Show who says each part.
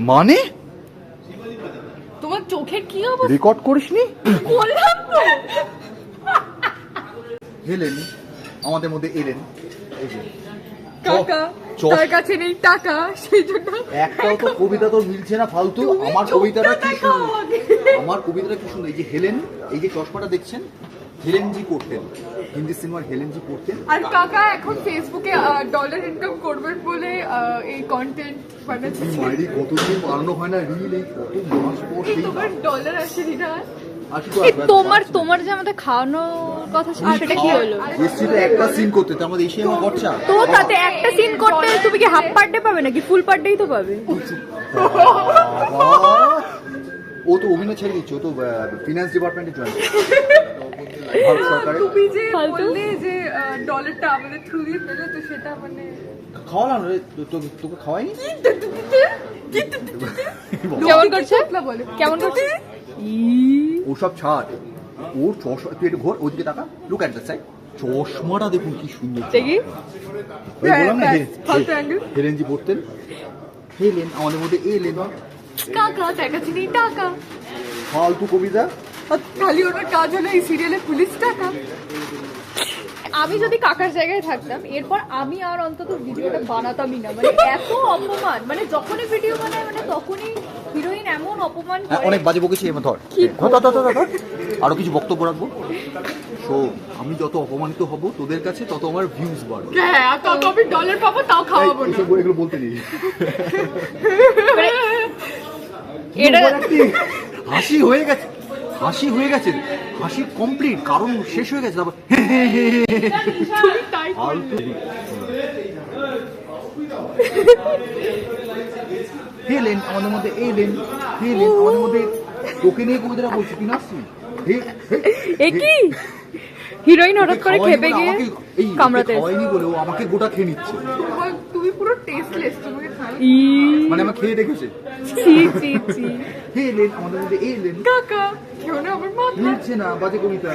Speaker 1: মানে
Speaker 2: তোমার চোখের কি অবস্থা?
Speaker 1: রেকর্ড করিসনি?
Speaker 2: করলাম তো।
Speaker 1: হেলেন আমাদের মধ্যে এলেন, এই যে
Speaker 2: কাকা তার কাছে নেই টাকা, সেই জন্য
Speaker 1: একটাও তো কবিতা তো মিলছে না, ফালতু।
Speaker 2: তুমি
Speaker 1: আমার কবিতাটা কি
Speaker 2: দেখাও
Speaker 1: সুন্দর,
Speaker 2: আগে।
Speaker 1: আমার কবিতাটা কি সুন্দর। এই যে হেলেন, এই যে চশমাটা দেখছেন, হেলেনজি পড়তেন, হিন্দি সিনেমার হেলেনজি পড়তেন।
Speaker 2: আর কাকা এখন ফেসবুকে ডলার ইনকাম করবেন বলে এই কন্টেন্ট বানাচ্ছে।
Speaker 1: মাইরি কতদিন বানানো হয় না রিল, এই কত মাস পর সেই
Speaker 2: তোমার ডলার আসেনি না?
Speaker 3: তোমার যে আমাদের খাওয়ানোর কথা ছিল সেটা কি হলো?
Speaker 1: এসছিল একটা সিন করতে, তার মধ্যে এসে আমার খরচা।
Speaker 3: তো তাতে একটা সিন করতে তুমি কি হাফ পার ডে পাবে নাকি ফুল পার ডেই তো পাবে?
Speaker 1: ও তো অভিনয় ছেড়ে দিচ্ছে, ও তো ফিনান্স ডিপার্টমেন্টে জয়েন ভারত সরকারের।
Speaker 2: তুমি যে
Speaker 3: ফালতু।
Speaker 2: বললে যে ডলারটা আমাদের থ্রু দিয়ে পেলে, তো সেটা মানে
Speaker 1: খাওয়ালাম রে, তোকে খাওয়াইনি?
Speaker 3: কেমন করছে?
Speaker 2: না বলে
Speaker 3: কেমন করছে?
Speaker 1: ওসব ছাড়, ওর চশমা, তুই একটু ঘোর ওইদিকে তাকা, লুক অ্যাট দ্য সাইড, চশমাটা দেখুন কি সুন্দর।
Speaker 3: দেখি
Speaker 1: ওই বললাম না
Speaker 2: ফালতু অ্যাঙ্গেল।
Speaker 1: হেলেনজি পড়তেন, হেলেন আমাদের মধ্যে এলেন,
Speaker 2: কাকা তার কাছে নেই টাকা,
Speaker 1: ফালতু কবিতা।
Speaker 2: আর খালি ওনার কাজ হলো এই সিরিয়ালে পুলিশ টাকা।
Speaker 3: আমি যদি কাকার জায়গায় থাকতাম এরপর আমি আর অন্তত ভিডিওটা বানাতামই না। মানে এত অপমান, মানে যখনই ভিডিও বানায় মানে তখনই হিরোইন এমন অপমান
Speaker 1: হ্যাঁ,
Speaker 3: করে।
Speaker 1: অনেক বাজে বকেছি, এবার ধর
Speaker 3: কি
Speaker 1: ধর আরো কিছু বক্তব্য রাখবো। সো আমি যত অপমানিত হব তোদের কাছে, তত আমার ভিউজ বাড়বে।
Speaker 2: হ্যাঁ, আর কাকা আমি ডলার পাবো তাও খাওয়াবো না।
Speaker 1: এইসব এগুলো বলতে নেই।
Speaker 3: মানে এটা
Speaker 1: হাসি হয়ে গেছে, হাসি হয়ে গেছে, হাসি কমপ্লিট, কারণ শেষ হয়ে গেছে। তারপর
Speaker 2: তুমি তাই করলে।
Speaker 1: ফালতু। হেলেন আমাদের মধ্যে এলেন, হেলেন আমাদের মধ্যে, তোকে নিয়ে কবিতাটা বলছি কি না আসছি?
Speaker 3: এ কি হিরোইন হঠাৎ করে খেপে গিয়ে কামড়াতে এসেছে।
Speaker 1: খাওয়াইনি বলে ও আমাকে গোটা খেয়ে নিচ্ছে,
Speaker 2: তুমি পুরো টেস্টলেস, তোমাকে খাই।
Speaker 1: মানে আমার খেয়ে দেখেছে।
Speaker 3: ছি ছি ছি।
Speaker 1: হেলেন আমাদের মধ্যে এলেন,
Speaker 2: কাকা কেউ না আমার মাথা।
Speaker 1: মিলছে না, বাজে কবিতা।